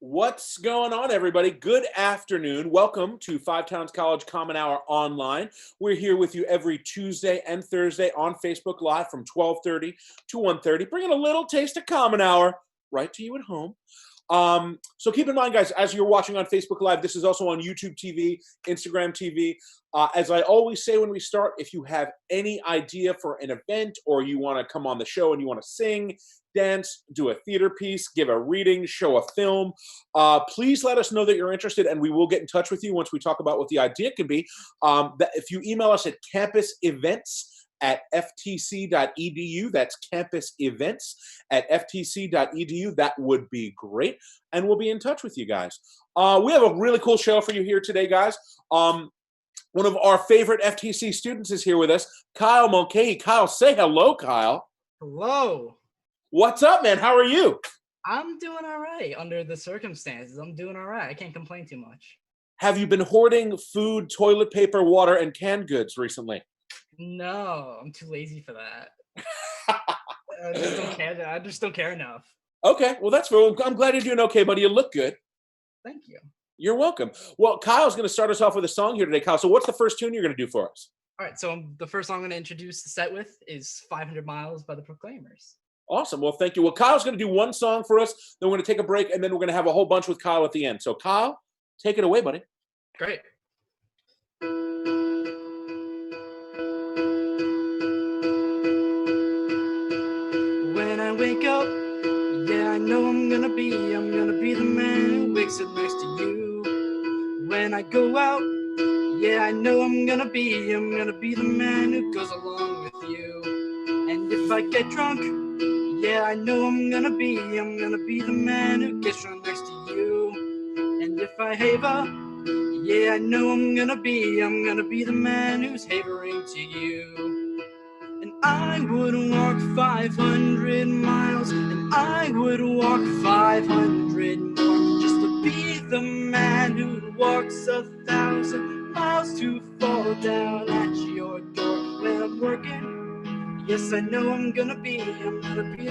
What's going on, everybody? Good afternoon. Welcome to Five Towns College Common Hour Online. We're here with you every Tuesday and Thursday on Facebook Live from 12:30 to 1:30, bringing a little taste of Common Hour right to you at home. So keep in mind, guys, as you're watching on Facebook Live, this is also on YouTube TV, Instagram TV. As I always say when we start, if you have any idea for an event or you want to come on the show and you want to sing, dance, do a theater piece, give a reading, show a film, please let us know that you're interested, and we will get in touch with you once we talk about what the idea can be. If you email us at campusevents@ftc.edu, that's campus events at ftc.edu, that would be great, and we'll be in touch with you guys. We have a really cool show for you here today, guys. One of our favorite FTC students is here with us, Kyle Mulcahy. Kyle, say hello, Kyle. Hello. What's up, man? How are you? I'm doing all right under the circumstances. I'm doing all right. I can't complain too much. Have you been hoarding food, toilet paper, water, and canned goods recently? No, I'm too lazy for that. I just don't care enough. Okay, well, that's fair. I'm glad you're doing okay, buddy. You look good. Thank you. You're welcome. Well, Kyle's going to start us off with a song here today, Kyle. So what's the first tune you're going to do for us? All right, so the first song I'm going to introduce the set with is 500 Miles by the Proclaimers. Awesome. Well, thank you. Well, Kyle's going to do one song for us, then we're going to take a break, and then we're going to have a whole bunch with Kyle at the end. So, Kyle, take it away, buddy. Great. When I wake up, yeah, I know I'm gonna be the man who wakes up next to you. When I go out, yeah, I know I'm gonna be the man who goes along with you. And if I get drunk, yeah, I know I'm gonna be the man who gets drunk next to you. And if I haver, yeah, I know I'm gonna be the man who's havering to you. And I would walk 500 miles, and I would walk 500 more, just to be the man who walks 1,000 miles to fall down at your door when I'm working. Yes, I know I'm gonna be the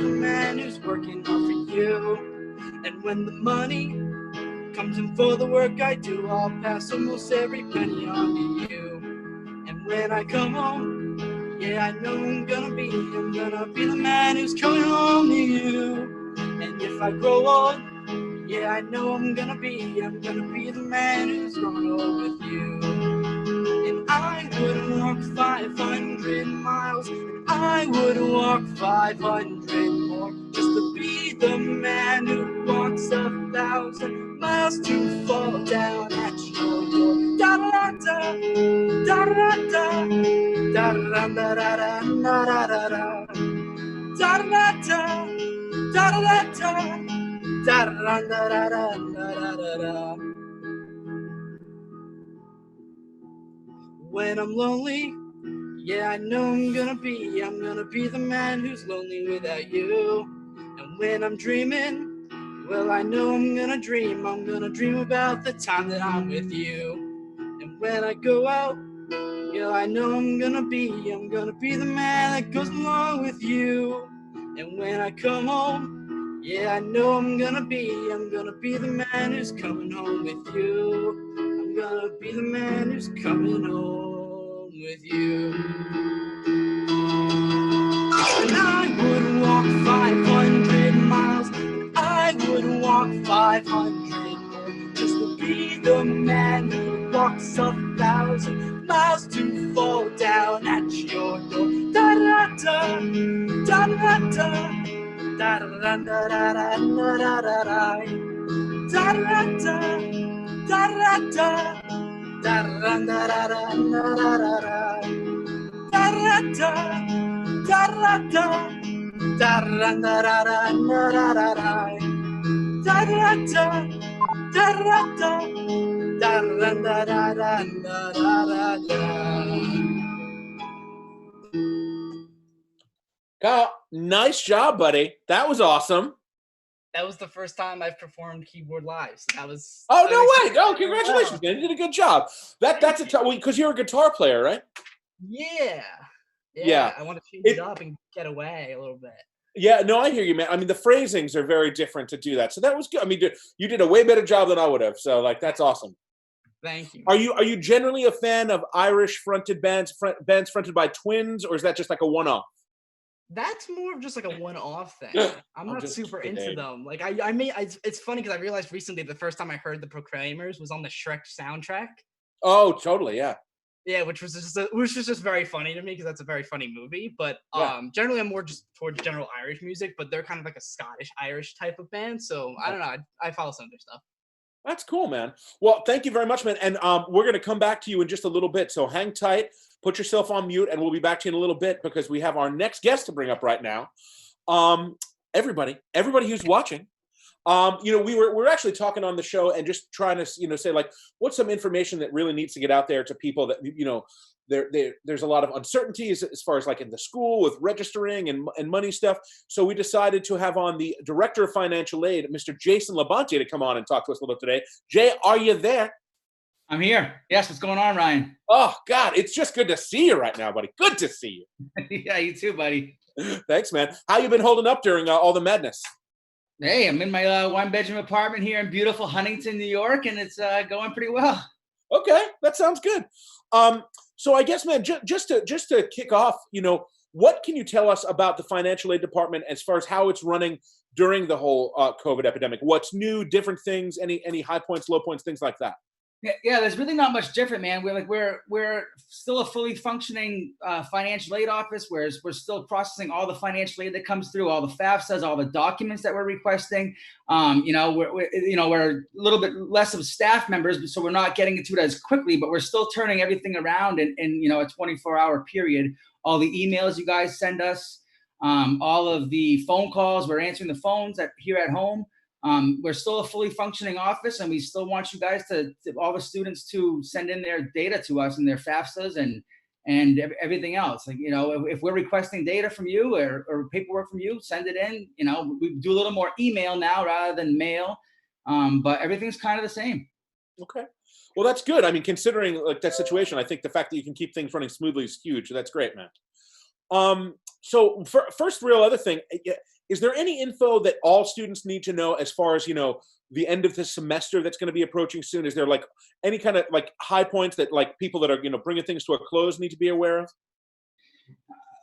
man who's working hard for you. And when the money comes in for the work I do, I'll pass almost every penny on to you. And when I come home, yeah, I know I'm gonna be the man who's coming home to you. And if I grow old, yeah, I know I'm gonna be the man who's growing old with you. And I would walk 500 miles, and I would walk 500 more, just to be the man who walks 1,000 miles to fall down at your door. Da da da da da da da da da da da da da da da. When I'm lonely, yeah, I know I'm gonna be the man who's lonely without you. And when I'm dreaming, well, I know I'm gonna dream about the time that I'm with you. And when I go out, yeah, I know I'm gonna be the man that goes along with you. And when I come home, yeah, I know I'm gonna be the man who's coming home with you. I'm gonna be the man who's coming home with you. And I would walk 500 miles, and I would walk 500 more, just to be the man who walks 1,000 miles to fall down at your door. Da da da da da da da da da da da da da da da da da Kyle, nice job, buddy. That was awesome. That was the first time I've performed keyboard live. So that was. Oh, no way. Oh, congratulations, man. You did a good job. That's a tough one, because you're a guitar player, right? Yeah. Yeah. I want to change it up and get away a little bit. Yeah, no, I hear you, man. I mean, the phrasings are very different to do that. So that was good. I mean, you did a way better job than I would have. So like, that's awesome. Thank you, Are man. you generally a fan of Irish fronted bands fronted by twins, or is that just like a one off? That's more of just like a one-off thing. I'm I'm not just super into kidding. them. Like I made it's funny because I realized recently the first time I heard the Proclaimers was on the Shrek soundtrack. Oh, totally. Yeah. Yeah, which was just very funny to me because that's a very funny movie. But Yeah. generally I'm more just towards general Irish music, but they're kind of like a Scottish Irish type of band. So I Yeah. don't know. I follow some of their stuff. That's cool, man. Well, thank you very much, man. And we're going to come back to you in just a little bit. So hang tight, put yourself on mute, and we'll be back to you in a little bit because we have our next guest to bring up right now. Um, everybody who's watching, we were actually talking on the show and just trying to, say like, what's some information that really needs to get out there to people that, there's a lot of uncertainties as far as like in the school with registering and money stuff. So we decided to have on the director of financial aid, Mr. Jason LaBonte, to come on and talk to us a little today. Jay, are you there? I'm here. Yes, what's going on, Ryan? Oh God, it's just good to see you right now, buddy. Good to see Yeah, you too, buddy. you. Thanks, man. How you been holding up during all the madness? Hey, I'm in my one-bedroom apartment here in beautiful Huntington, New York, and it's going pretty well. Okay, that sounds good. So I guess, man, just to kick off, what can you tell us about the financial aid department as far as how it's running during the whole COVID epidemic? What's new, different things, any high points, low points, things like that? Yeah, there's really not much different, man. We're still a fully functioning financial aid office. We're still processing all the financial aid that comes through, all the FAFSAs, all the documents that we're requesting. We're a little bit less of staff members, so we're not getting into it as quickly. But we're still turning everything around in a 24-hour period. All the emails you guys send us, all of the phone calls, we're answering the phones here at home. We're still a fully functioning office, and we still want you guys to all the students to send in their data to us and their FAFSAs and everything else. Like, if we're requesting data from you or paperwork from you, send it in. We do a little more email now rather than mail, but everything's kind of the same. Okay. Well, that's good. I mean, considering like that situation, I think the fact that you can keep things running smoothly is huge. That's great, man. So first real other thing, is there any info that all students need to know as far as, the end of the semester that's going to be approaching soon? Is there like any kind of like high points that like people that are, bringing things to a close need to be aware of?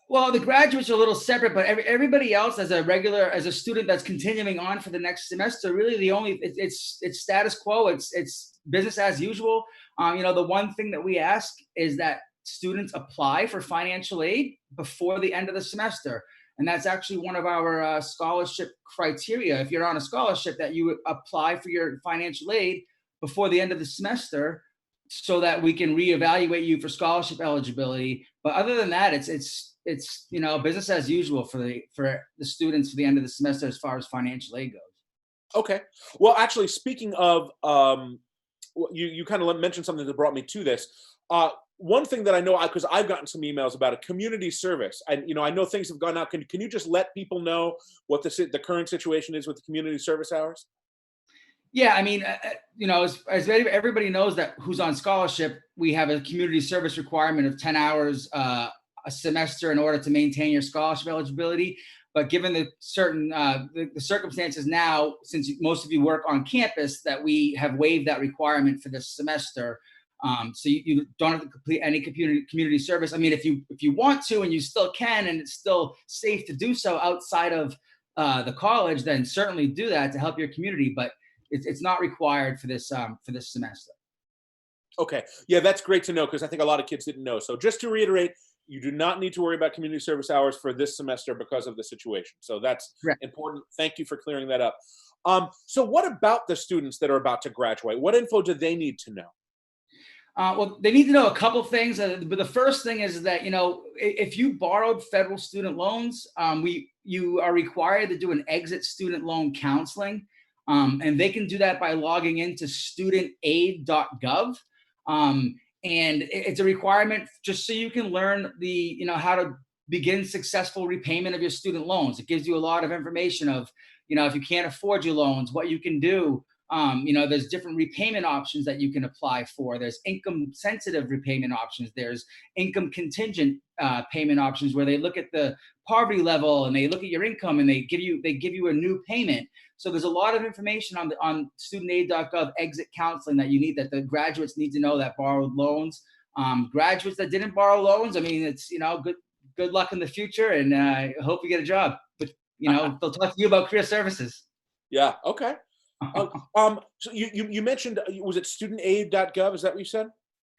Well, the graduates are a little separate, but everybody else as a student that's continuing on for the next semester, really it's status quo. It's business as usual. The one thing that we ask is that students apply for financial aid before the end of the semester. And that's actually one of our scholarship criteria. If you're on a scholarship, that you apply for your financial aid before the end of the semester so that we can reevaluate you for scholarship eligibility. But other than that, it's business as usual for the students for the end of the semester as far as financial aid goes. Okay. Well, actually, speaking of, you kind of mentioned something that brought me to this. One thing that I know, because I've gotten some emails about a community service, and I know things have gone out. Can you just let people know what the current situation is with the community service hours? Yeah, I mean, as everybody knows that who's on scholarship, we have a community service requirement of 10 hours a semester in order to maintain your scholarship eligibility. But given the certain the circumstances now, since most of you work on campus, that we have waived that requirement for this semester. So you don't have to complete any community service. I mean, if you want to and you still can, and it's still safe to do so outside of the college, then certainly do that to help your community. But it's not required for this semester. Okay. Yeah, that's great to know because I think a lot of kids didn't know. So just to reiterate, you do not need to worry about community service hours for this semester because of the situation. So that's Correct. important. Thank you for clearing that up. So what about the students that are about to graduate? What info do they need to know? Well, they need to know a couple things. But the first thing is that, if you borrowed federal student loans, you are required to do an exit student loan counseling. And they can do that by logging into studentaid.gov. And it's a requirement just so you can learn how to begin successful repayment of your student loans. It gives you a lot of information of, if you can't afford your loans, what you can do. There's different repayment options that you can apply for. There's income sensitive repayment options. There's income contingent payment options where they look at the poverty level and they look at your income and they give you a new payment. So there's a lot of information on studentaid.gov exit counseling that you need, that the graduates need to know that borrowed loans. Graduates that didn't borrow loans, I mean, it's, good luck in the future, and I hope you get a job. But they'll talk to you about career services. Yeah. Okay. So you mentioned, was it studentaid.gov? Is that what you said?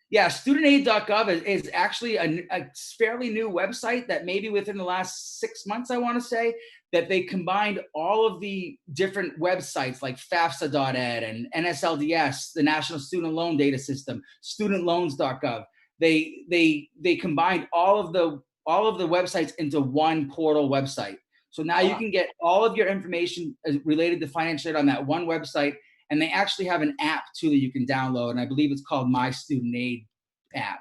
Yeah, studentaid.gov is actually a fairly new website that maybe within the last 6 months, I want to say, that they combined all of the different websites like FAFSA.ed and NSLDS, the National Student Loan Data System, studentloans.gov. They combined all of the websites into one portal website. So now you can get all of your information related to financial aid on that one website. And they actually have an app too that you can download. And I believe it's called My Student Aid app.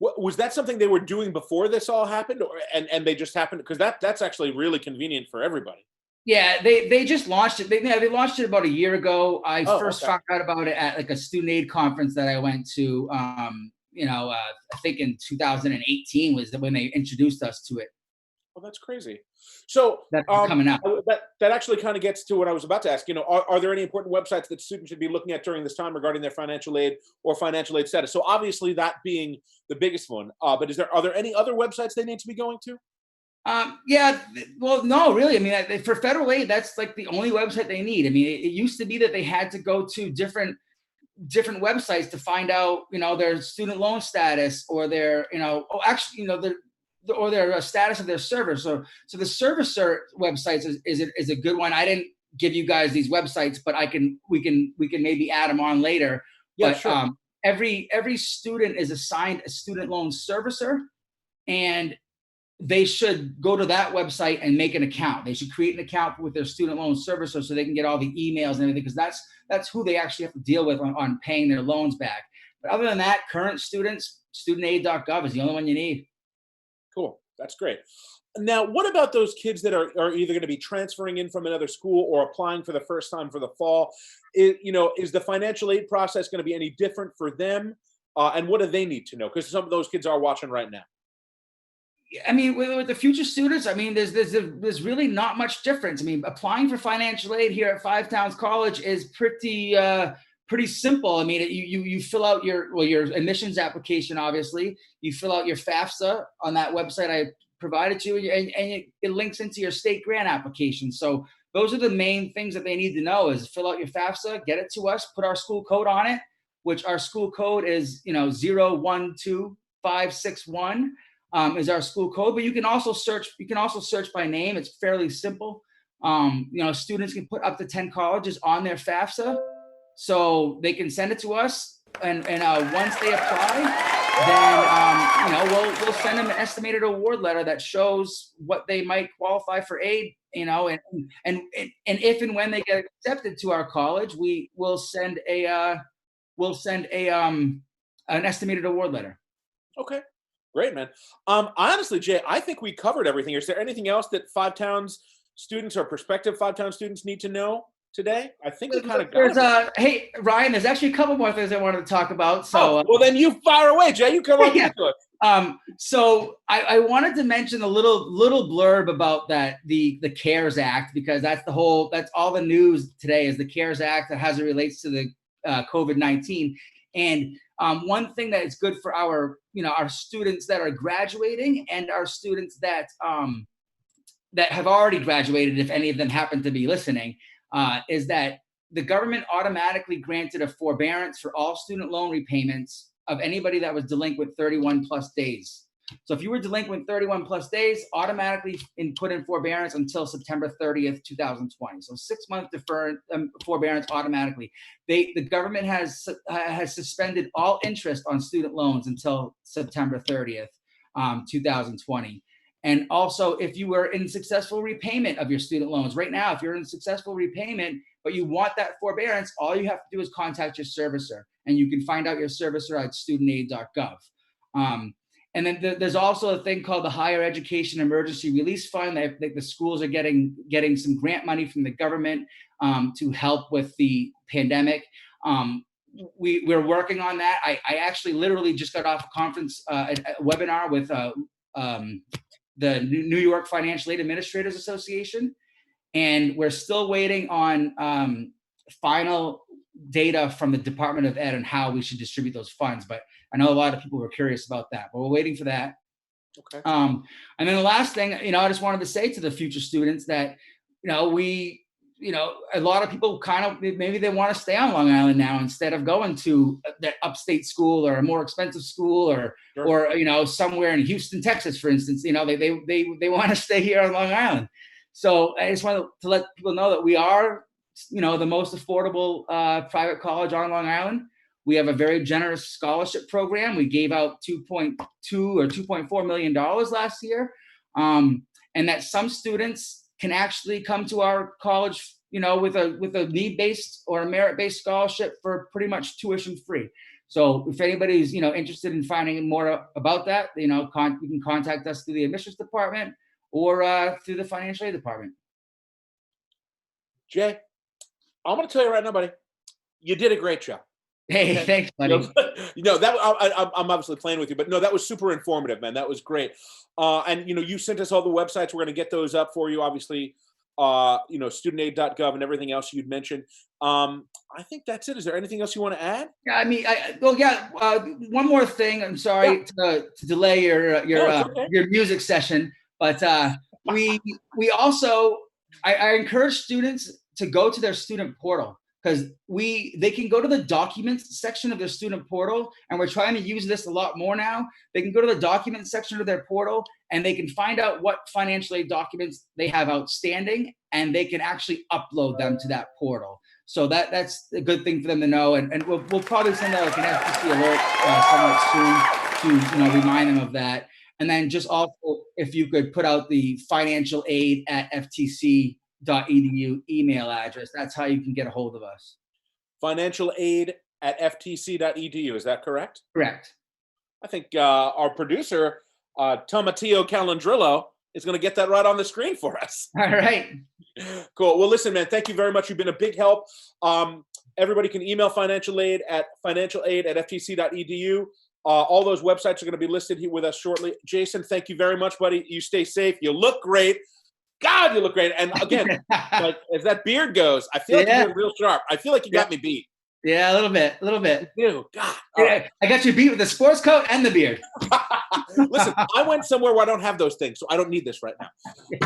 Was that something they were doing before this all happened, and they just happened? Because that's actually really convenient for everybody. Yeah, they just launched it. They launched it about a year ago. I first okay. found out about it at like a student aid conference that I went to. I think in 2018 was when they introduced us to it. Well, that's crazy. So That's coming out. That actually kind of gets to what I was about to ask. Are there any important websites that students should be looking at during this time regarding their financial aid or financial aid status? So obviously that being the biggest one, but are there any other websites they need to be going to? Well, no, really. I mean, for federal aid, that's like the only website they need. I mean, it used to be that they had to go to different websites to find out, their student loan status or their, or their status of their server. So the servicer websites is a good one. I didn't give you guys these websites, but we can maybe add them on later. Yeah, but sure. Every student is assigned a student loan servicer, and they should go to that website and make an account. They should create an account with their student loan servicer so they can get all the emails and everything, because that's who they actually have to deal with on paying their loans back. But other than that, current students, studentaid.gov is the only one you need. Cool. That's great. Now, what about those kids that are either going to be transferring in from another school or applying for the first time for the fall? Is the financial aid process going to be any different for them? And what do they need to know? Because some of those kids are watching right now. I mean, with the future students, I mean, there's really not much difference. I mean, applying for financial aid here at Five Towns College is pretty simple. I mean, you fill out your admissions application. Obviously, you fill out your FAFSA on that website I provided to you, and it links into your state grant application. So those are the main things that they need to know: is fill out your FAFSA, get it to us, put our school code on it, which our school code is 012561. Is our school code, but you can also search by name. It's fairly simple. Students can put up to 10 colleges on their FAFSA, so they can send it to us, and once they apply, then we'll send them an estimated award letter that shows what they might qualify for aid, and if and when they get accepted to our college, we'll send an estimated award letter. Okay. Great, man. Honestly, Jay, I think we covered everything. Is there anything else that Five Towns students or prospective Five Towns students need to know today? I think we kind of got it. Hey, Ryan, there's actually a couple more things I wanted to talk about. So, well, then you fire away, Jay. You come on into it. So I wanted to mention a little blurb about the CARES Act, because that's all the news today is the CARES Act as it relates to the COVID-19. And one thing that is good for our students that are graduating and our students that have already graduated, if any of them happen to be listening, is that the government automatically granted a forbearance for all student loan repayments of anybody that was delinquent 31 plus days. So if you were delinquent 31 plus days, automatically put in forbearance until September 30th, 2020. So 6 month deferred forbearance automatically. The government has suspended all interest on student loans until September 30th, 2020. And also, if you were in successful repayment of your student loans, right now, if you're in successful repayment, but you want that forbearance, all you have to do is contact your servicer, and you can find out your servicer at studentaid.gov. And then there's also a thing called the Higher Education Emergency Release Fund. I think the schools are getting some grant money from the government to help with the pandemic. We're working on that. I actually literally just got off a conference, a webinar with the New York Financial Aid Administrators Association, and we're still waiting on final data from the Department of Ed on how we should distribute those funds. But I know a lot of people were curious about that, but we're waiting for that. Okay. And then the last thing, I just wanted to say to the future students that, a lot of people kind of, maybe they want to stay on Long Island now instead of going to that upstate school or a more expensive school or, Sure. or, somewhere in Houston, Texas, for instance. They want to stay here on Long Island. So I just want to let people know that we are, the most affordable private college on Long Island. We have a very generous scholarship program. We gave out $2.2 or $2.4 million last year. And that some students can actually come to our college, with a need-based or a merit-based scholarship for pretty much tuition free. So if anybody's, interested in finding more about that, you can contact us through the admissions department or through the financial aid department. Jay, I'm going to tell you right now, buddy, you did a great job. Hey, Okay. thanks, buddy. That I'm obviously playing with you, but no, that was super informative, man. That was great. And you sent us all the websites. We're going to get those up for you, obviously. Studentaid.gov and everything else you'd mentioned. I think that's it. Is there anything else you want to add? Yeah, I mean, one more thing. I'm sorry to delay your music session, but we also I encourage students to go to their student portal, because they can go to the documents section of their student portal, and we're trying to use this a lot more now. They can go to the documents section of their portal, and they can find out what financial aid documents they have outstanding, and they can actually upload them to that portal. So that's a good thing for them to know. And we'll probably send out an FTC alert somewhat soon to remind them of that. And then just also, if you could put out the financial aid at ftc.edu email address, that's how you can get a hold of us. Financial aid at ftc.edu. Is that correct? Correct. I think our producer, Tomatio Calandrillo, is going to get that right on the screen for us. All right. Cool. Well, listen, man, thank you very much. You've been a big help. Everybody can email financial aid at ftc.edu. All those websites are going to be listed here with us shortly. Jason, thank you very much, buddy. You stay safe. You look great. God, you look great. And again, like as that beard goes, I feel like you're doing real sharp. I feel like you got me beat. Yeah, a little bit. Dude, God. Right. I got you beat with the sports coat and the beard. Listen, I went somewhere where I don't have those things, so I don't need this right now.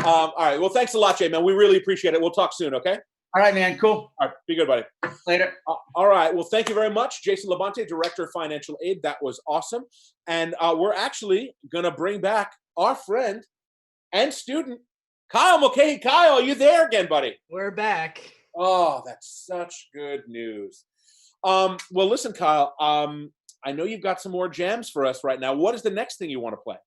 All right. Well, thanks a lot, Jay, man. We really appreciate it. We'll talk soon, okay? All right, man. Cool. All right. Be good, buddy. Later. All right. Well, thank you very much, Jason LaBonte, Director of Financial Aid. That was awesome. And we're actually going to bring back our friend and student, Kyle Mulcahy. Kyle, are you there again, buddy? We're back. Oh, that's such good news. Well, listen, Kyle, I know you've got some more jams for us right now. What is the next thing you want to play?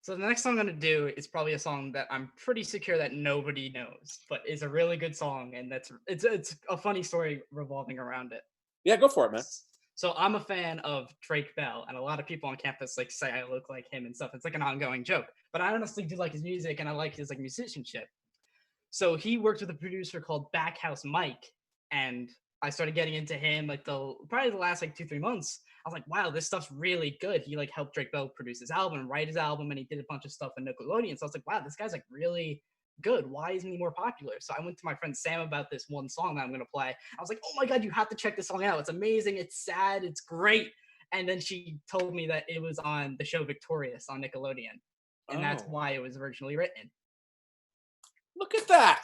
So the next song I'm going to do is probably a song that I'm pretty secure that nobody knows, but is a really good song, and it's a funny story revolving around it. Yeah, go for it, man. So I'm a fan of Drake Bell, and a lot of people on campus say I look like him and stuff. It's like an ongoing joke, but I honestly do like his music, and I like his musicianship. So he worked with a producer called Backhouse Mike, and I started getting into him probably the last 2-3 months. I was like, wow, this stuff's really good. He helped Drake Bell produce his album, write his album, and he did a bunch of stuff in Nickelodeon. So I was like, wow, this guy's really good. Why isn't he more popular? So I went to my friend Sam about this one song that I'm going to play. I was like, oh my God, you have to check this song out. It's amazing. It's sad. It's great. And then she told me that it was on the show Victorious on Nickelodeon. And that's why it was originally written. Look at that.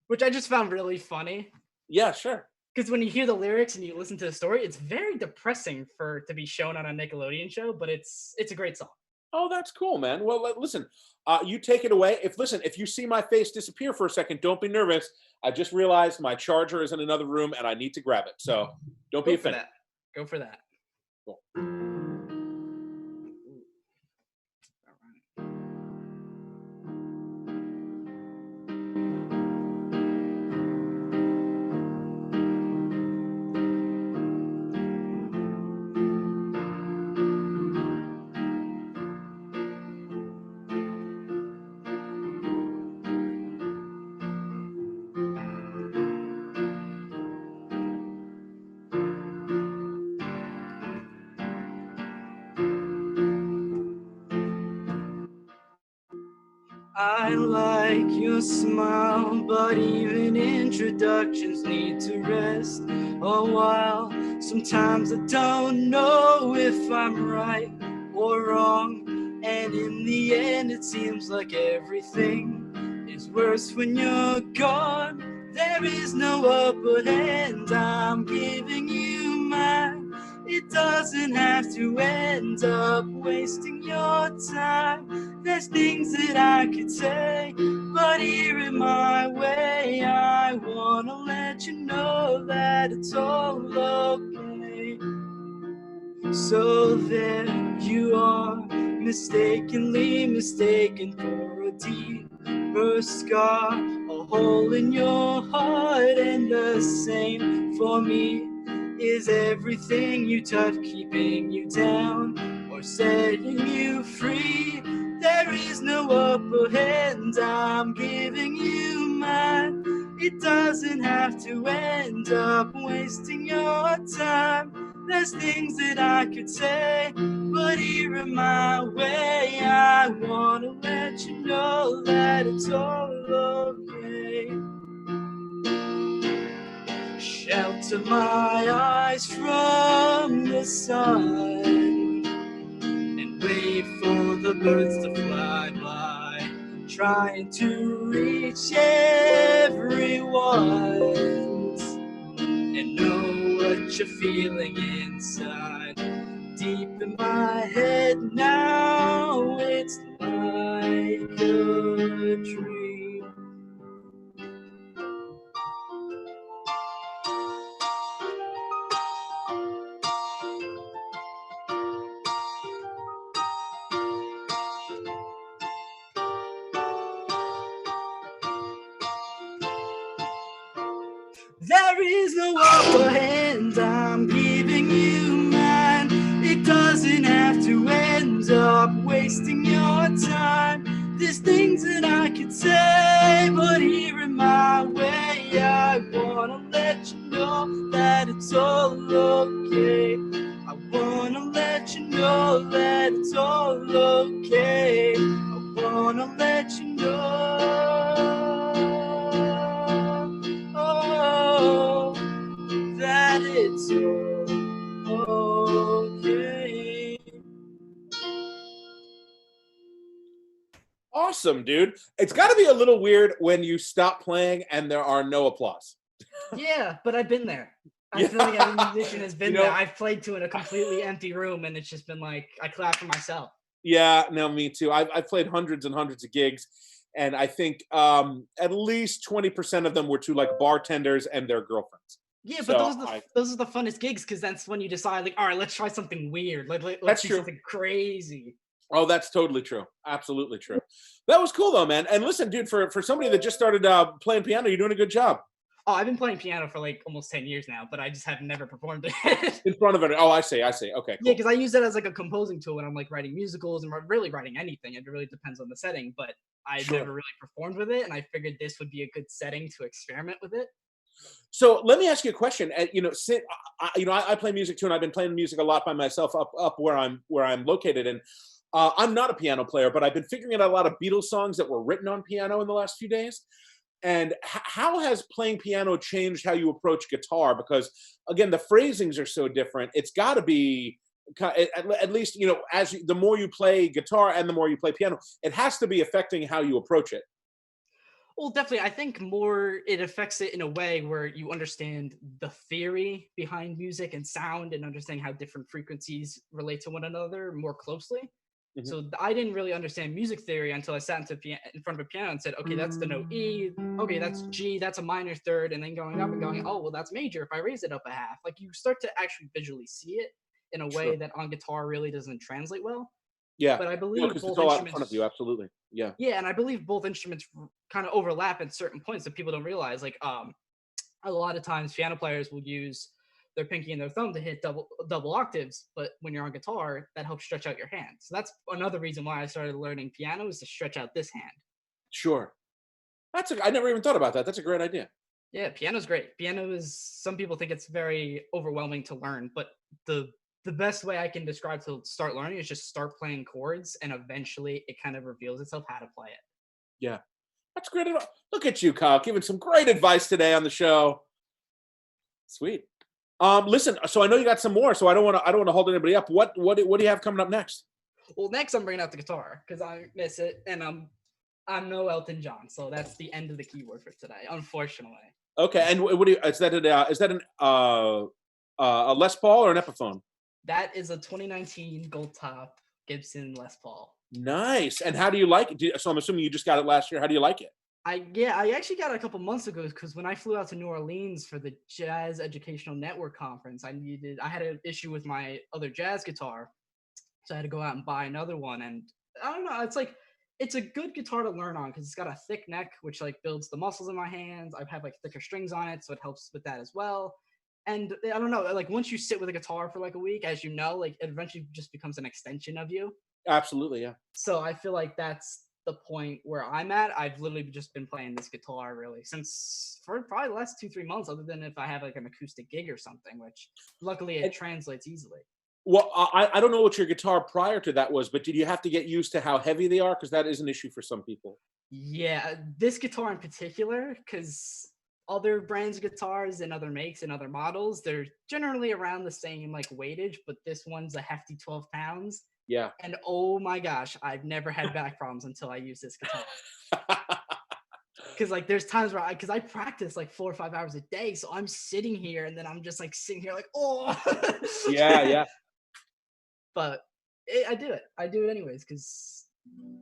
Which I just found really funny. Yeah, sure. Because when you hear the lyrics and you listen to the story, it's very depressing to be shown on a Nickelodeon show, but it's a great song. Oh, that's cool, man. Well, listen, you take it away. If you see my face disappear for a second, don't be nervous. I just realized my charger is in another room and I need to grab it. So don't be offended. Go for that. Cool. I like your smile, but even introductions need to rest a while. Sometimes I don't know if I'm right or wrong, and in the end it seems like everything is worse when you're gone. There is no upper hand, I'm giving you mine. It doesn't have to end up wasting your time. There's things that I could say, but here in my way, I wanna let you know that it's all okay. So there you are, mistakenly mistaken for a deeper scar, a hole in your heart, and the same for me. Is everything you touch keeping you down or setting you free? There is no upper hand, I'm giving you mine. It doesn't have to end up wasting your time. There's things that I could say, but here in my way, I wanna let you know that it's all okay. Shelter my eyes from the sun and wait for the birds to fly by, trying to reach everyone and know what you're feeling inside. Deep in my head now, it's like a dream. There is no upper hand, I'm giving you mine. It doesn't have to end up wasting your time. There's things that I could say, but here in my way, I wanna let you know that it's all okay. I wanna let you know that it's all okay. I wanna let you know. That it's all okay. Awesome, dude. It's got to be a little weird when you stop playing and there are no applause. Yeah, but I've been there. I Yeah. feel like every musician has been You know- there. I've played to in a completely empty room, and it's just been like I clap for myself. Yeah, no, me too. I've played hundreds and hundreds of gigs, and I think at least 20% of them were to like bartenders and their girlfriends. Yeah, So but those are the funnest gigs because that's when you decide like, all right, let's try something weird. Let's That's do true. something crazy. Oh, that's totally true. Absolutely true. That was cool though, man. And listen, dude, for somebody that just started playing piano, you're doing a good job. Oh, I've been playing piano for like almost 10 years now, but I just have never performed it. In front of it. Oh, I see. Okay, Yeah, cool. because I use it as like a composing tool when I'm like writing musicals and really writing anything. It really depends on the setting, but I've Sure. never really performed with it, and I figured this would be a good setting to experiment with it. So let me ask you a question. You know, I play music too, and I've been playing music a lot by myself up where I'm located. And I'm not a piano player, but I've been figuring out a lot of Beatles songs that were written on piano in the last few days. And how has playing piano changed how you approach guitar? Because again, the phrasings are so different. It's got to be at least as the more you play guitar and the more you play piano, it has to be affecting how you approach it. Well, definitely. I think more it affects it in a way where you understand the theory behind music and sound and understanding how different frequencies relate to one another more closely. Mhm. So I didn't really understand music theory until I sat in front of a piano and said, okay, that's the note E. Okay, that's G. That's a minor third. And then going up and going, oh, well, that's major if I raise it up a half. Like you start to actually visually see it in a way Sure. that on guitar really doesn't translate well. Yeah. But I No, believe because it's both all out in front of instruments you. Absolutely. Yeah. yeah, and I believe both instruments kind of overlap at certain points that people don't realize. Like, a lot of times piano players will use their pinky and their thumb to hit double octaves, but when you're on guitar, that helps stretch out your hand. So that's another reason why I started learning piano is to stretch out this hand. Sure. I never even thought about that. That's a great idea. Yeah, piano's great. Piano is some people think it's very overwhelming to learn, but the best way I can describe to start learning is just start playing chords and eventually it kind of reveals itself how to play it. Yeah. That's great. Look at you, Kyle, giving some great advice today on the show. Sweet. Listen, so I know you got some more, so I don't want to hold anybody up. What do you have coming up next? Well, next I'm bringing out the guitar because I miss it, and I'm no Elton John, so that's the end of the keyboard for today, unfortunately. Okay, and what do you, is that a Les Paul or an Epiphone? That is a 2019 gold top Gibson Les Paul. Nice. And how do you like it? So I'm assuming you just got it last year. How do you like it? I actually got it a couple months ago because when I flew out to New Orleans for the Jazz Educational Network conference, I had an issue with my other jazz guitar, so I had to go out and buy another one. And I don't know, it's a good guitar to learn on because it's got a thick neck, which like builds the muscles in my hands. I have like thicker strings on it, so it helps with that as well. And I don't know, like once you sit with a guitar for like a week, as you know, like it eventually just becomes an extension of you. Absolutely, yeah. So I feel like that's the point where I'm at. I've literally just been playing this guitar really since for probably the last 2-3 months, other than if I have like an acoustic gig or something, which luckily it translates easily. Well, I don't know what your guitar prior to that was, but did you have to get used to how heavy they are? Because that is an issue for some people. Yeah, this guitar in particular, because other brands of guitars and other makes and other models, they're generally around the same like weightage, but this one's a hefty 12 pounds. Yeah. And oh my gosh, I've never had back problems until I use this guitar. Because like there's times where because I practice like 4 or 5 hours a day, so I'm sitting here and then I'm just like sitting here like, oh. Yeah. But I do it. I do it anyways because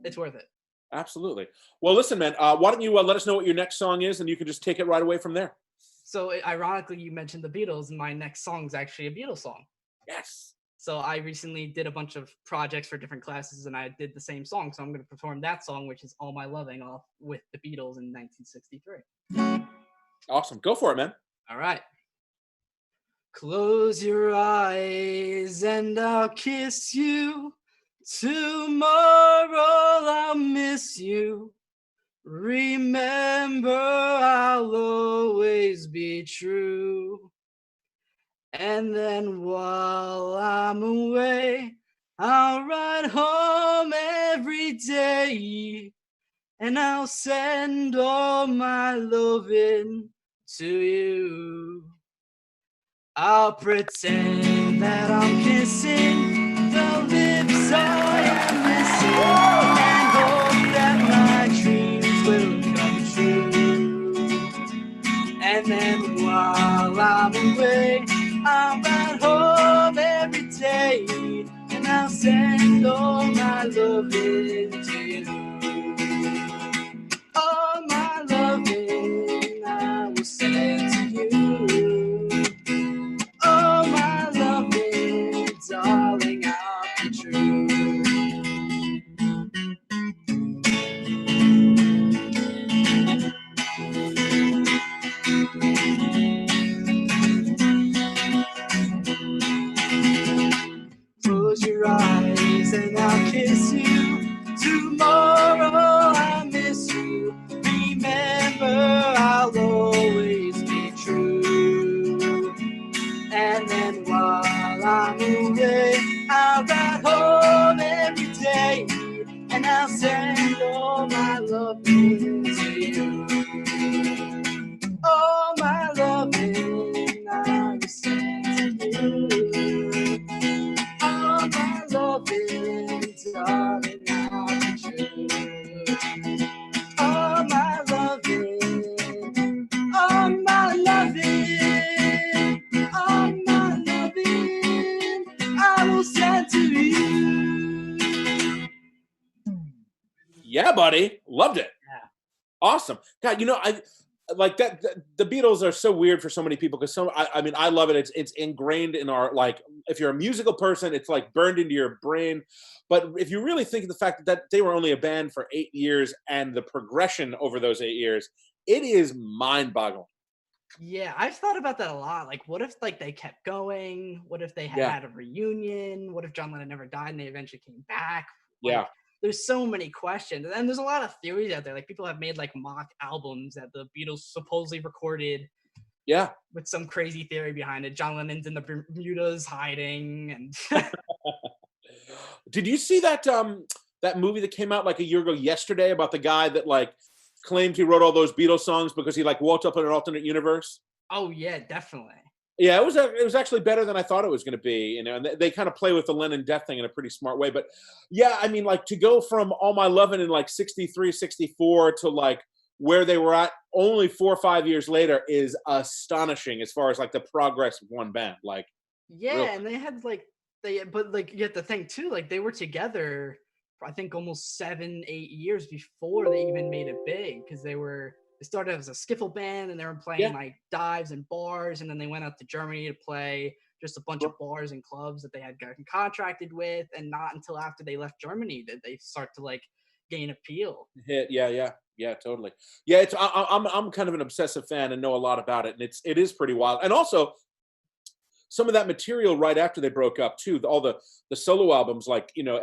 it's worth it. Absolutely. Well, listen, man. Why don't you let us know what your next song is, and you can just take it right away from there. So ironically, you mentioned the Beatles, and my next song is actually a Beatles song. Yes. So I recently did a bunch of projects for different classes, and I did the same song. So I'm going to perform that song, which is "All My Loving" off with the Beatles in 1963. Awesome. Go for it, man. All right. Close your eyes and I'll kiss you. Tomorrow I'll miss you. Remember, I'll always be true. And then while I'm away, I'll ride home every day. And I'll send all my loving to you. I'll pretend that I'm kissing the lips I am missing and hope that my dreams will come true. And then while I'm away, I'll ride home every day and I'll send all my loving to you. All my loving I will send to you. Oh, my loving darling, I'll be true. Close your eyes and I'll kiss you. Tomorrow I'll miss you. Remember, I'll always be true. And then while I'm away, I'll ride home every day and I'll send all my loving to you. All my loving I will send to you. All my loving, darling, I'll be true. All my loving, all my loving, all my loving, I will send to you. Yeah, buddy. Loved it. Yeah. Awesome. God, I like that. The Beatles are so weird for so many people because I mean, I love it. It's ingrained in our, like, if you're a musical person, it's like burned into your brain. But if you really think of the fact that they were only a band for 8 years and the progression over those 8 years, it is mind-boggling. Yeah, I've thought about that a lot. Like, what if like they kept going? What if they had a reunion? What if John Lennon never died and they eventually came back? Yeah. There's so many questions. And there's a lot of theories out there. Like people have made like mock albums that the Beatles supposedly recorded. Yeah. With some crazy theory behind it. John Lennon's in the Bermudas hiding and Did you see that that movie that came out like a year ago yesterday about the guy that like claimed he wrote all those Beatles songs because he like woke up in an alternate universe? Oh yeah, definitely. Yeah, it was actually better than I thought it was going to be, you know. And they kind of play with the Lennon death thing in a pretty smart way. But yeah, I mean, like to go from All My Lovin' in like 63, 64 to like where they were at only 4 or 5 years later is astonishing as far as like the progress of one band. Like, really, Yeah, and they had like but like you have to think too, like they were together for I think almost 7, 8 years before they even made it big because they started as a skiffle band and they were playing yeah, like dives and bars, and then they went out to Germany to play just a bunch of sure. bars and clubs that they had gotten contracted with, and not until after they left Germany did they start to like gain appeal. Hit. Yeah, yeah, yeah, totally. Yeah, I'm kind of an obsessive fan and know a lot about it, and it is pretty wild. And also some of that material right after they broke up too, all the solo albums, like you know,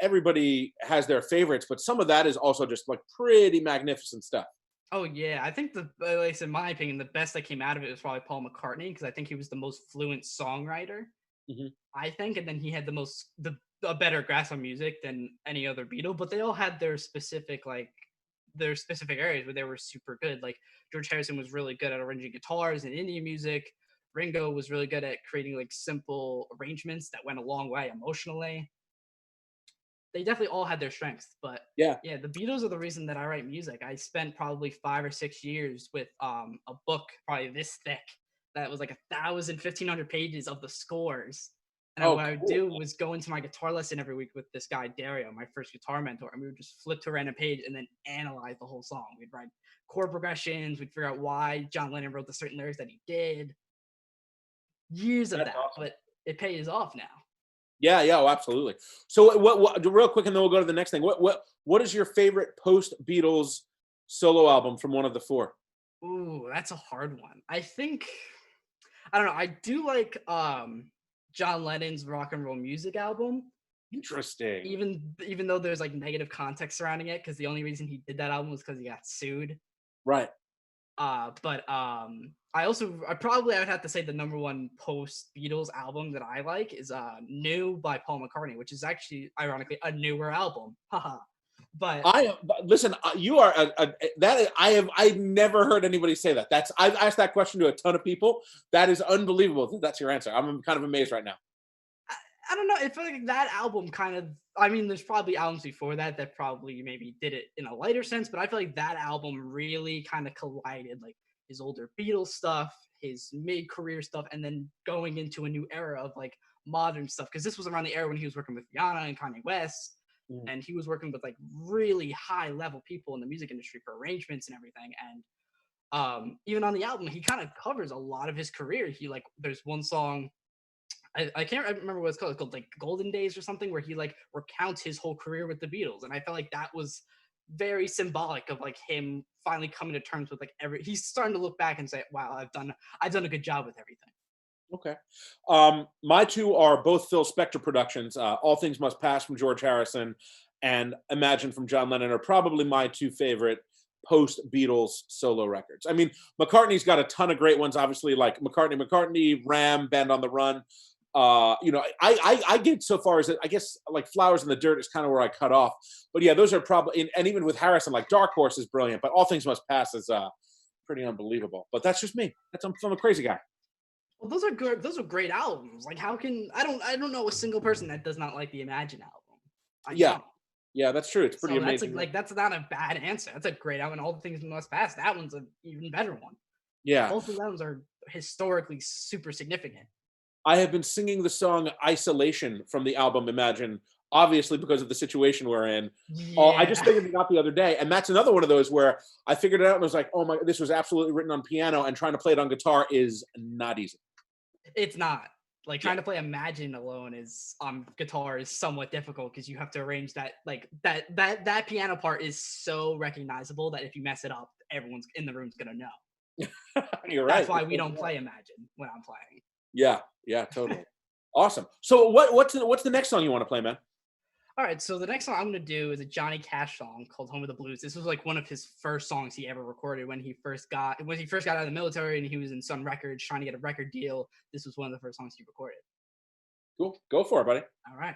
everybody has their favorites, but some of that is also just like pretty magnificent stuff. Oh yeah, I think at least in my opinion, the best that came out of it was probably Paul McCartney because I think he was the most fluent songwriter. Hmm. I think, and then he had the a better grasp on music than any other Beatle. But they all had their specific areas where they were super good. Like George Harrison was really good at arranging guitars and Indian music. Ringo was really good at creating like simple arrangements that went a long way emotionally. They definitely all had their strengths, but Yeah. yeah, the Beatles are the reason that I write music. I spent probably 5 or 6 years with a book probably this thick that was like 1,500 pages of the scores. And Oh, what I would cool. do was go into my guitar lesson every week with this guy Dario, my first guitar mentor, and we would just flip to a random page and then analyze the whole song. We'd write chord progressions, we'd figure out why John Lennon wrote the certain lyrics that he did. Years of That's that, awesome. but it pays off now. Yeah, yeah, oh, absolutely. So, real quick, and then we'll go to the next thing. What is your favorite post Beatles solo album from one of the four? Ooh, that's a hard one. I think I don't know. I do like John Lennon's rock and roll music album, Interesting. even though there's like negative context surrounding it, because the only reason he did that album was because he got sued. Right. But I would have to say the number one post Beatles album that I like is New by Paul McCartney, which is actually ironically a newer album. Haha. But Listen. You are that. I've never heard anybody say that. I've asked that question to a ton of people. That is unbelievable. That's your answer. I'm kind of amazed right now. I don't know. It felt like that album kind of. I mean, there's probably albums before that that probably maybe did it in a lighter sense, but I feel like that album really kind of collided like his older Beatles stuff, his mid-career stuff, and then going into a new era of like modern stuff. Because this was around the era when he was working with Rihanna and Kanye West, Mm. and he was working with like really high-level people in the music industry for arrangements and everything. And even on the album, he kind of covers a lot of his career. There's one song I can't remember what it's called. It's called like Golden Days or something, where he like recounts his whole career with the Beatles, and I felt like that was very symbolic of like him finally coming to terms with like he's starting to look back and say, "Wow, I've done a good job with everything." Okay. My two are both Phil Spector productions. All Things Must Pass from George Harrison and Imagine from John Lennon are probably my two favorite post Beatles solo records. I mean, McCartney's got a ton of great ones, obviously, like McCartney, Ram, Band on the Run. You know, I get so far as I guess like Flowers in the Dirt is kind of where I cut off. But yeah, those are probably, and even with Harrison, like Dark Horse is brilliant, but All Things Must Pass is pretty unbelievable. But that's just me. I'm a crazy guy. Well, those are good. Those are great albums. Like, how can I don't know a single person that does not like the Imagine album. I Yeah, don't. yeah, that's true. It's pretty So amazing. that's not a bad answer. That's a great album. All the things must pass. That one's an even better one. Yeah, Both of those are historically super significant. I have been singing the song "Isolation" from the album Imagine, obviously because of the situation we're in. I just Yeah, figured it out the other day, and that's another one of those where I figured it out and was like, "Oh my, this was absolutely written on piano," and trying to play it on guitar is not easy. it's not. Like Yeah, trying to play Imagine alone is on guitar is somewhat difficult because you have to arrange that that piano part is so recognizable that if you mess it up, everyone's in the room's gonna know. you're That's right. why we don't play Imagine when I'm playing. Yeah, yeah, totally. Awesome. So what's the next song you want to play, man? All right, so the next song I'm gonna do is a Johnny Cash song called "Home of the Blues." This was like one of his first songs he ever recorded when he first got out of the military and he was in Sun Records trying to get a record deal. This was one of the first songs he recorded. Cool. Go for it, buddy. All right.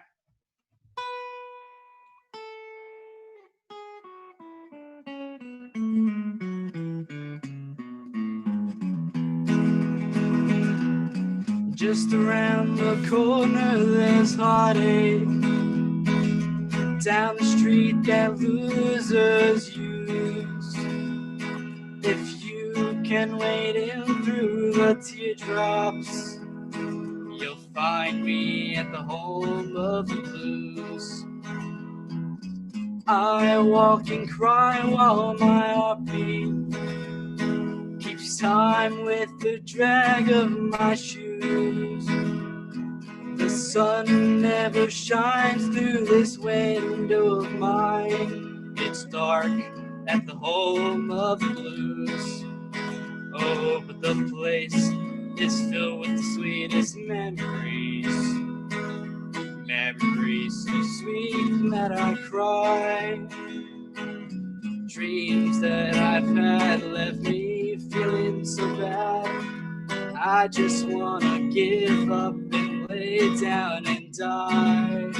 Just around the corner there's heartache. Down the street that losers use. If you can wade in through the teardrops, you'll find me at the home of the blues. I walk and cry while my heartbeat keeps time with the drag of my shoes. The sun never shines through this window of mine. It's dark at the home of the blues. Oh, but the place is filled with the sweetest memories. Memories so sweet that I cry. Dreams that I've had left me feeling so bad. I just wanna give up and lay down and die.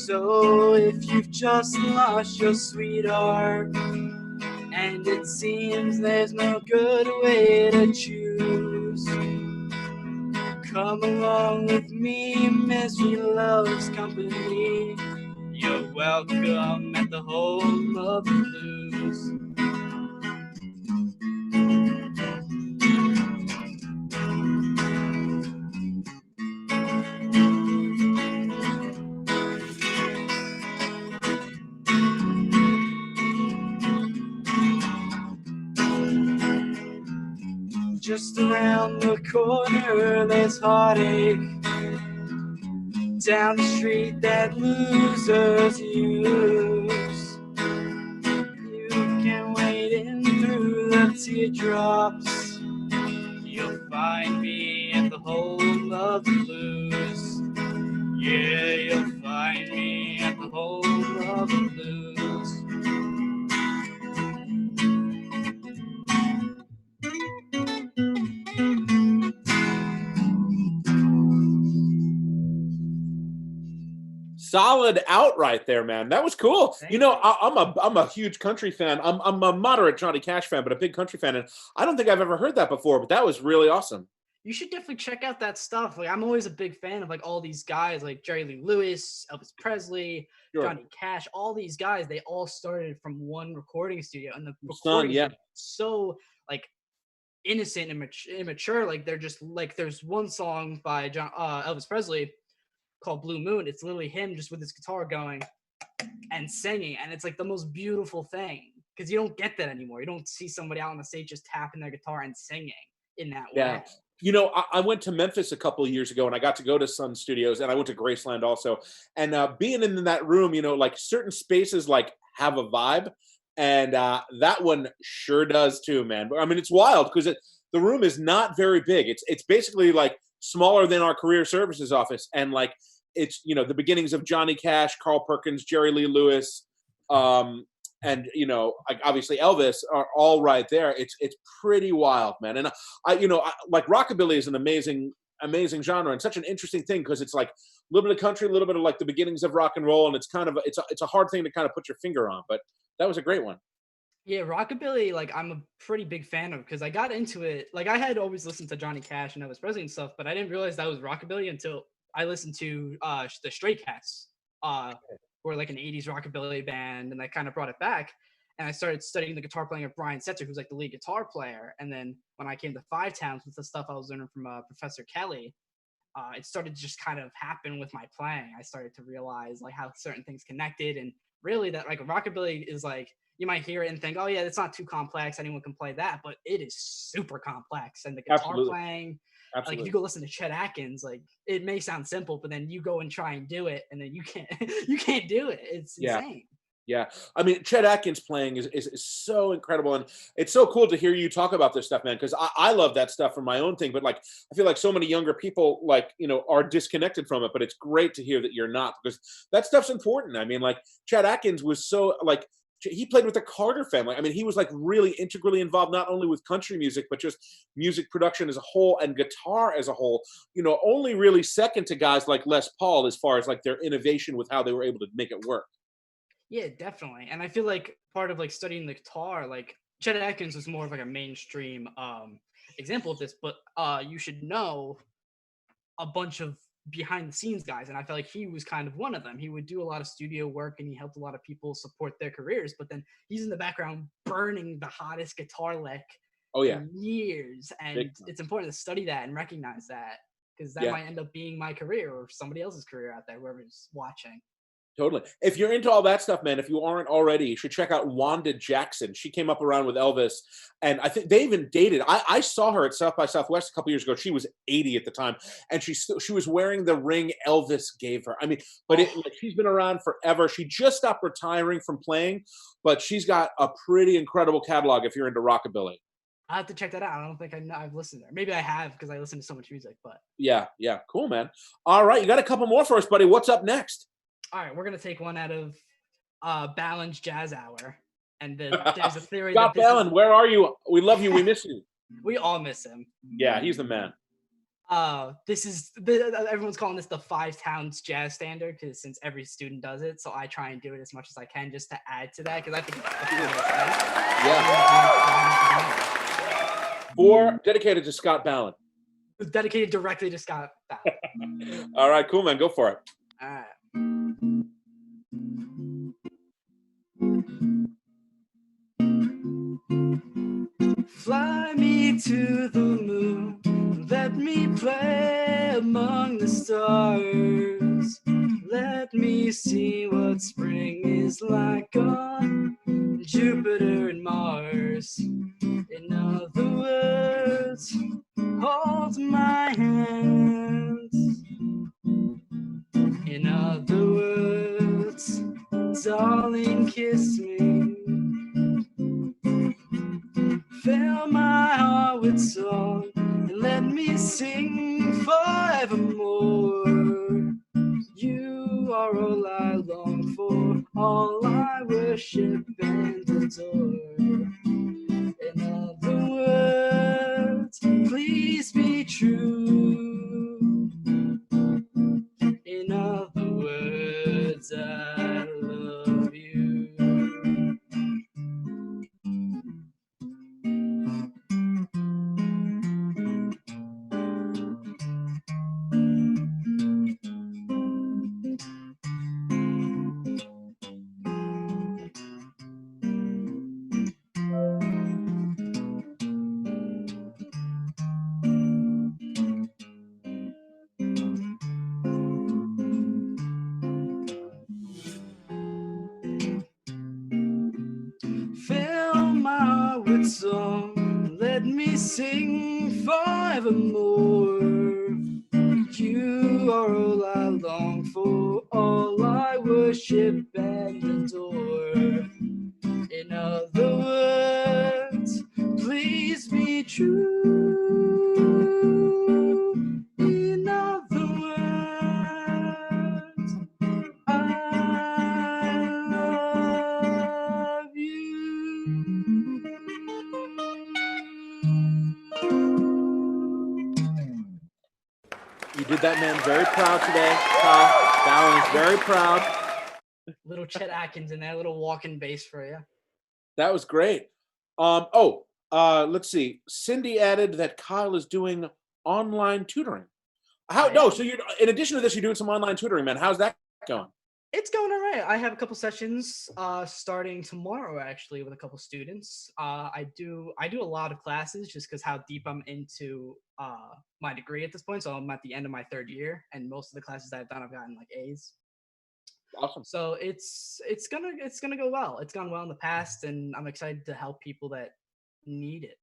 So if you've just lost your sweetheart and it seems there's no good way to choose, come along with me, misery loves company. You're welcome at the home of the blues. Just around the corner there's heartache. Down the street that losers use. You can wade in through the teardrops. You'll find me at the home of the blues. Yeah, you'll find me at the home of the blues. Solid out right there, man. That was cool. Thank You know, you. I'm a huge country fan. I'm a moderate Johnny Cash fan, but a big country fan. And I don't think I've ever heard that before, but that was really awesome. You should definitely check out that stuff. Like, I'm always a big fan of like all these guys, like Jerry Lee Lewis, Elvis Presley, Sure. Johnny Cash. All these guys, they all started from one recording studio, and the Son, recordings yeah. are so like innocent and immature. Like, they're just like, there's one song by Elvis Presley called Blue Moon. It's literally him just with his guitar going and singing, and it's like the most beautiful thing because you don't get that anymore. You don't see somebody out on the stage just tapping their guitar and singing in that Yeah. way. You know, I went to Memphis a couple of years ago and I got to go to Sun Studios and I went to Graceland also. And being in that room, you know, like certain spaces like have a vibe. And that one sure does too, man. But I mean, it's wild because the room is not very big. It's basically like smaller than our career services office. And like, it's, you know, the beginnings of Johnny Cash, Carl Perkins, Jerry Lee Lewis, and you know, like obviously Elvis are all right there. It's pretty wild, man. And like rockabilly is an amazing genre and such an interesting thing because it's like a little bit of country, a little bit of like the beginnings of rock and roll, and it's kind of it's a hard thing to kind of put your finger on. But that was a great one. Yeah, rockabilly, like I'm a pretty big fan of because I got into it. Like I had always listened to Johnny Cash and Elvis Presley and stuff, but I didn't realize that was rockabilly until I listened to the Stray Cats, who were like an '80s rockabilly band, and I kind of brought it back. And I started studying the guitar playing of Brian Setzer, who's like the lead guitar player. And then when I came to Five Towns with the stuff I was learning from Professor Kelly, it started to just kind of happen with my playing. I started to realize like how certain things connected, and really that like rockabilly is like you might hear it and think, oh yeah, it's not too complex. Anyone can play that, but it is super complex. And the guitar Absolutely. playing, like if Absolutely. you go listen to Chet Atkins, like it may sound simple, but then you go and try and do it, and then you can't you can't do it. It's Yeah. insane. Yeah. I mean, Chet Atkins playing is so incredible. And it's so cool to hear you talk about this stuff, man, because I love that stuff for my own thing. But like, I feel like so many younger people, like, you know, are disconnected from it. But it's great to hear that you're not because that stuff's important. I mean, like, Chet Atkins was so, like, he played with the Carter family. I mean, he was like really integrally involved, not only with country music, but just music production as a whole and guitar as a whole, you know, only really second to guys like Les Paul as far as like their innovation with how they were able to make it work. Yeah, definitely. And I feel like part of like studying the guitar, like Chet Atkins was more of like a mainstream example of this, but you should know a bunch of behind the scenes guys, and I felt like he was kind of one of them. He would do a lot of studio work and he helped a lot of people support their careers, but then he's in the background burning the hottest guitar lick Oh yeah. in years. And it's important to study that and recognize that, because that might end up being my career or somebody else's career out there, whoever's watching. Totally. If you're into all that stuff, man, if you aren't already, you should check out Wanda Jackson. She came up around with Elvis, and I think they even dated. I saw her at South by Southwest a couple years ago. She was 80 at the time, and she was wearing the ring Elvis gave her. I mean, but she's been around forever. She just stopped retiring from playing, but she's got a pretty incredible catalog if you're into rockabilly. I have to check that out. I don't think I've listened to her. Maybe I have because I listen to so much music, but yeah, cool, man. All right, you got a couple more for us, buddy. What's up next? All right, we're gonna take one out of Ballin's Jazz Hour, and there's a theory Scott that Ballin, where are you? We love you. We miss you. We all miss him. Yeah, he's the man. Everyone's calling this the 5 Towns Jazz Standard, because since every student does it, so I try and do it as much as I can just to add to that, because I think it's Yeah. Dedicated to Scott Ballin. It was dedicated directly to Scott Ballin. All right, cool, man. Go for it. All right. Fly me to the moon, let me play among the stars. Let me see what spring is like on Jupiter and Mars. In other words, hold my hand. In other words, darling, kiss me. Fill my heart with song and let me sing forevermore. You are all I long for, all I worship and adore. In other words, please be true. In other words, I love you. Song, let me sing forevermore. You are all I long for, all I worship and adore. In other words, please be true. In other words, I love you. You did that man very proud today. Ballin is very proud. Little Chet Atkins in there, little walking bass for you. That was great. Let's see. Cindy added that Kyle is doing online tutoring. So you're, in addition to this, you're doing some online tutoring, man. How's that going? It's going all right. I have a couple sessions starting tomorrow, actually, with a couple students. I do a lot of classes just because how deep I'm into my degree at this point. So I'm at the end of my 3rd year, and most of the classes I've done, I've gotten like A's. Awesome. So it's gonna go well. It's gone well in the past, and I'm excited to help people that need it.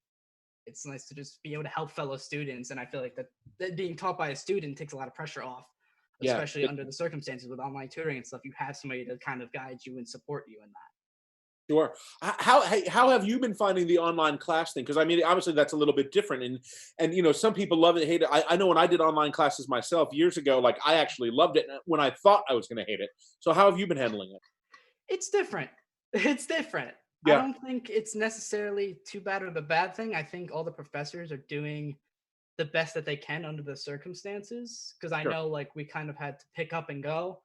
It's nice to just be able to help fellow students, and I feel like that being taught by a student takes a lot of pressure off. Especially under the circumstances with online tutoring and stuff, you have somebody to kind of guide you and support you in that. Sure. How have you been finding the online class thing? Because I mean, obviously that's a little bit different, and you know, some people love it, hate it. I know when I did online classes myself years ago, like I actually loved it when I thought I was going to hate it. So how have you been handling it? It's different. It's different. Yeah. I don't think it's necessarily too bad or the bad thing. I think all the professors are doing the best that they can under the circumstances, because I know like we kind of had to pick up and go,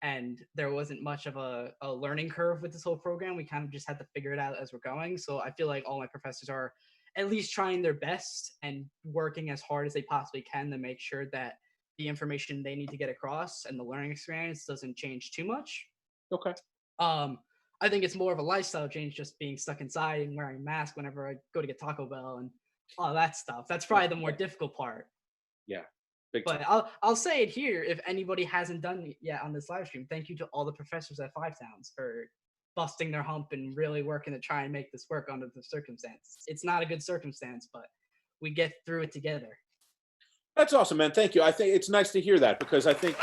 and there wasn't much of a learning curve with this whole program. We kind of just had to figure it out as we're going. So I feel like all my professors are at least trying their best and working as hard as they possibly can to make sure that the information they need to get across, and the learning experience doesn't change too much. Okay. I think it's more of a lifestyle change, just being stuck inside and wearing a mask whenever I go to get Taco Bell and all that stuff. That's probably the more difficult part. Yeah. Big But time. I'll say it here, if anybody hasn't done it yet on this live stream, thank you to all the professors at Five Towns for busting their hump and really working to try and make this work under the circumstance. It's not a good circumstance, but we get through it together. That's awesome, man. Thank you. I think it's nice to hear that, because I think,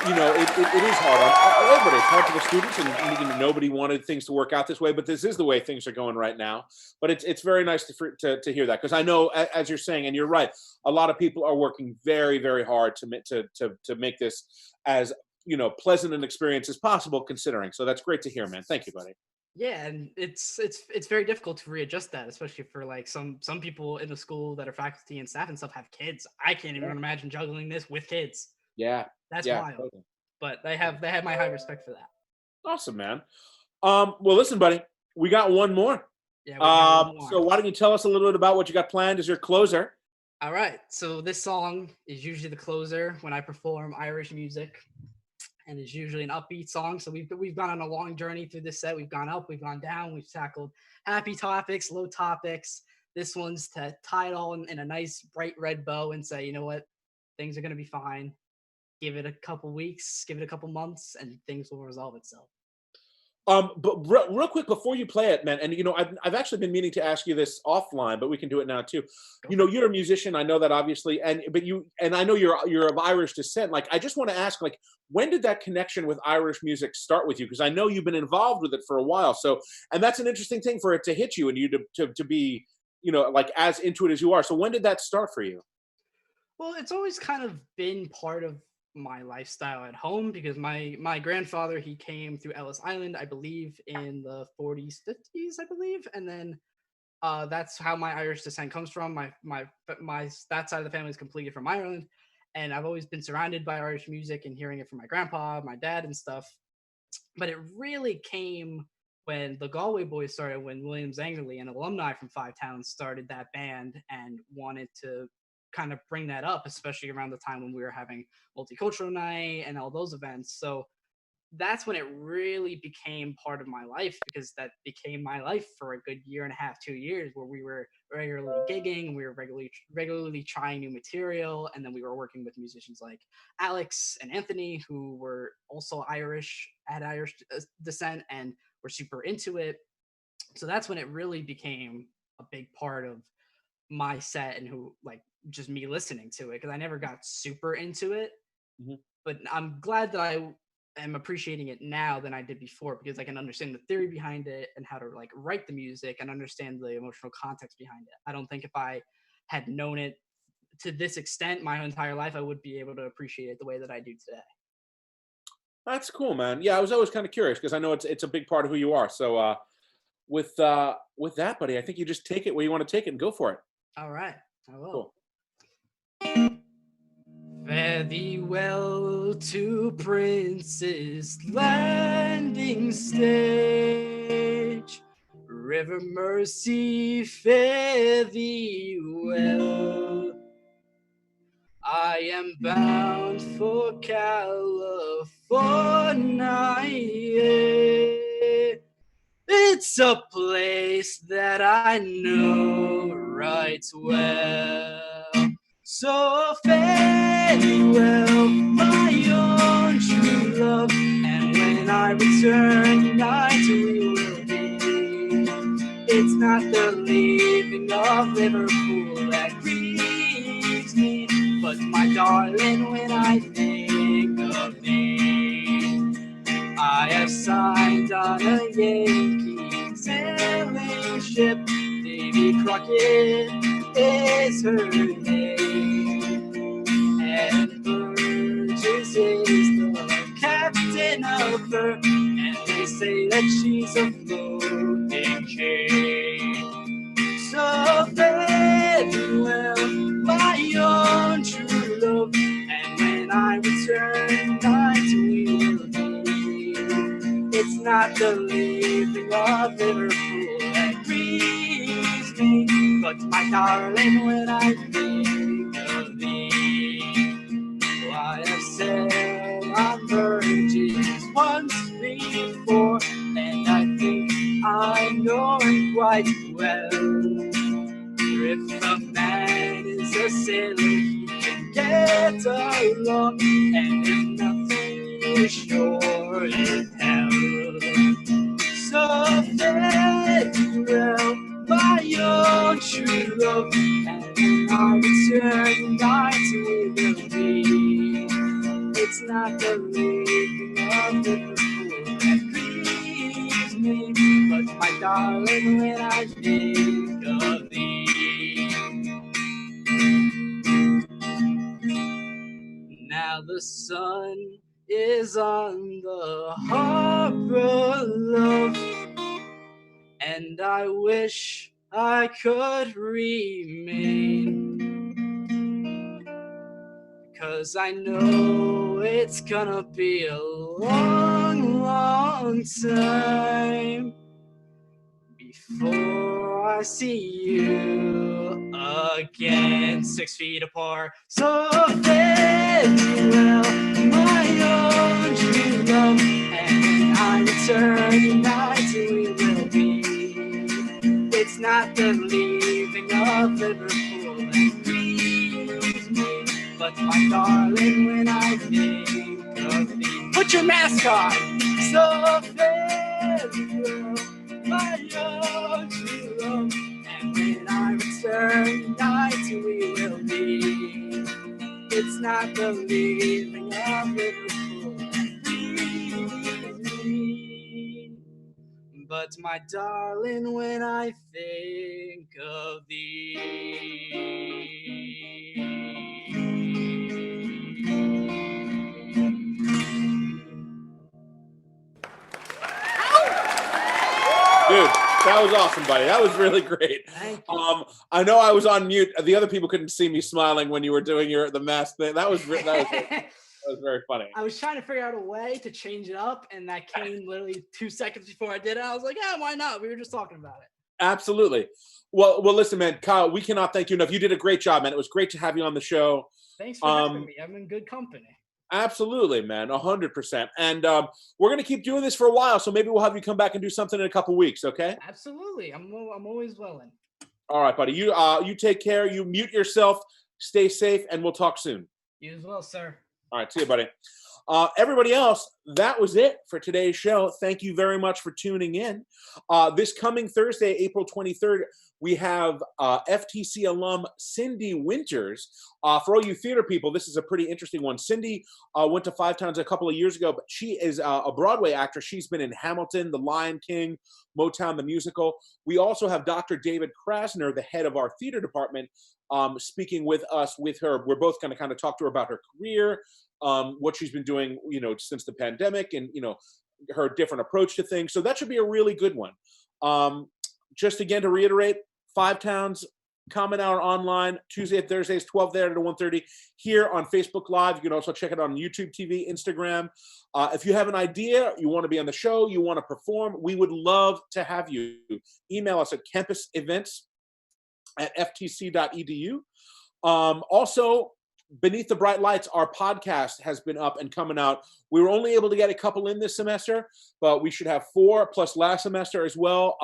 it is hard on everybody. It's hard for the students, and nobody wanted things to work out this way, but this is the way things are going right now. But it's very nice to hear that, because I know, as you're saying, and you're right, a lot of people are working very, very hard to make this as pleasant an experience as possible, considering. So that's great to hear, man. Thank you, buddy. Yeah, and it's very difficult to readjust that, especially for like some people in the school that are faculty and staff and stuff have kids. I can't even imagine juggling this with kids. Yeah, That's yeah, wild. totally. But they have my high respect for that. Awesome, man. Well, listen, buddy, we got one more. Yeah. We got one more. So why don't you tell us a little bit about what you got planned as your closer? All right. So this song is usually the closer when I perform Irish music, and it's usually an upbeat song. So we've gone on a long journey through this set. We've gone up, we've gone down, we've tackled happy topics, low topics. This one's to tie it all in a nice bright red bow and say, you know what, things are gonna be fine. Give it a couple weeks, give it a couple months, and things will resolve itself. But real quick before you play it, man, and I've actually been meaning to ask you this offline, but we can do it now too. You're a musician. I know that, obviously, and I know you're of Irish descent. Like, I just want to ask, like, when did that connection with Irish music start with you? Because I know you've been involved with it for a while. So, and that's an interesting thing for it to hit you and you to be, like, as into it as you are. So when did that start for you? Well, it's always kind of been part of my lifestyle at home, because my grandfather, he came through Ellis Island, I believe, in the 40s, 50s, I believe, and then that's how my Irish descent comes from. My that side of the family is completely from Ireland, and I've always been surrounded by Irish music and hearing it from my grandpa, my dad, and stuff. But it really came when the Galway Boys started, when William Zangerly, an alumni from Five Towns, started that band and wanted to kind of bring that up, especially around the time when we were having multicultural night and all those events. So that's when it really became part of my life, because that became my life for a good year and a half, 2 years, where we were regularly gigging, we were regularly trying new material, and then we were working with musicians like Alex and Anthony, who were also Irish, had Irish descent, and were super into it. So that's when it really became a big part of my set, and who, like, just me listening to it, because I never got super into it. Mm-hmm. But I'm glad that I am appreciating it now than I did before, because I can understand the theory behind it and how to, like, write the music and understand the emotional context behind it. I don't think if I had known it to this extent my entire life, I would be able to appreciate it the way that I do today. That's cool, man. Yeah, I was always kind of curious, because I know it's a big part of who you are. So with that, buddy, I think you just take it where you want to take it and go for it. All right, I will. Cool. Fare thee well to Prince's Landing Stage, River Mersey, fare thee well. I am bound for California. It's a place that I know right well. So fare thee well, my own true love, and when I return, unite we will be. It's not the leaving of Liverpool that grieves me, but my darling, when I think of thee, I have signed on a Yankee sailing ship. Davy Crockett is her name, and Burgess is the captain of her, and they say that she's a floating chain. So fare thee well, my own true love, and when I return, night we will be. It's not the leaving of Liverpool that grieves me, but my darling, when I think of thee, I quite well. If a man is a sailor, he can get along, and if nothing, you're sure in hell. So farewell, my own true love, and I'll return night we will be. It's not the leaving of Liverpool that grieves me, but my darling, when I think of thee. Now the sun is on the harbor, love, and I wish I could remain, 'cause I know it's gonna be a long, long time before I see you again. 6 feet apart. So farewell, my own true love, and I return tonight we will be. It's not the leaving of Liverpool that grieves me, but my darling, when I think of thee. Put your mask on. So farewell, my own true love, and when I return tonight we will be. It's not the leaving of Liverpool that grieves me, but my darling, when I think of thee. Dude, that was awesome, buddy. That was really great. Thank you. I know I was on mute. The other people couldn't see me smiling when you were doing the mask thing. That was very funny. I was trying to figure out a way to change it up, and that came literally 2 seconds before I did it. I was like, yeah, why not? We were just talking about it. Absolutely. Well, listen, man, Kyle, we cannot thank you enough. You did a great job, man. It was great to have you on the show. Thanks for having me. I'm in good company. Absolutely, man, 100%. And we're gonna keep doing this for a while, so maybe we'll have you come back and do something in a couple weeks, okay? Absolutely. I'm always willing. All right, buddy. You take care. You mute yourself. Stay safe, and we'll talk soon. You as well, sir. All right, see you, buddy. Everybody else, that was it for today's show. Thank you very much for tuning in. This coming Thursday, April 23rd, we have FTC alum Cindy Winters. For all you theater people, this is a pretty interesting one. Cindy went to Five Towns a couple of years ago, but she is a Broadway actress. She's been in Hamilton, The Lion King, Motown, the musical. We also have Dr. David Krasner, the head of our theater department, speaking with us, with her. We're both going to kind of talk to her about her career, what she's been doing, since the pandemic, and, her different approach to things. So that should be a really good one. Just again, to reiterate, Five Towns Common Hour online, Tuesday and Thursdays, 12 there to 1:30 here on Facebook Live. You can also check it on YouTube TV, Instagram. If you have an idea, you want to be on the show, you want to perform, we would love to have you. Email us at campusevents@ftc.edu. Also, Beneath the Bright Lights, our podcast has been up and coming out. We were only able to get a couple in this semester, but we should have 4 plus last semester as well.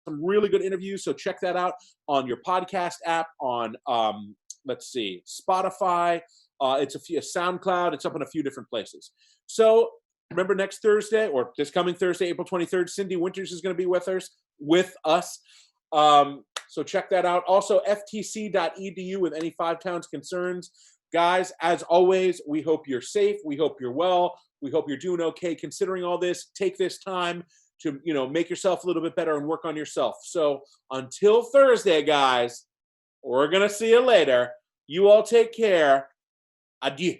Some really good interviews, so check that out on your podcast app on, Spotify. It's a SoundCloud. It's up in a few different places. So remember, next Thursday, or this coming Thursday, April 23rd, Cindy Winters is going to be with us. So check that out. Also, ftc.edu with any Five Towns concerns. Guys, as always, we hope you're safe. We hope you're well. We hope you're doing okay considering all this. Take this time to, make yourself a little bit better and work on yourself. So until Thursday, guys, we're going to see you later. You all take care. Adieu.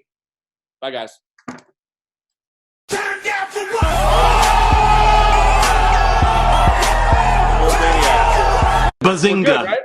Bye, guys. Turn down for what? Bazinga. Good, right?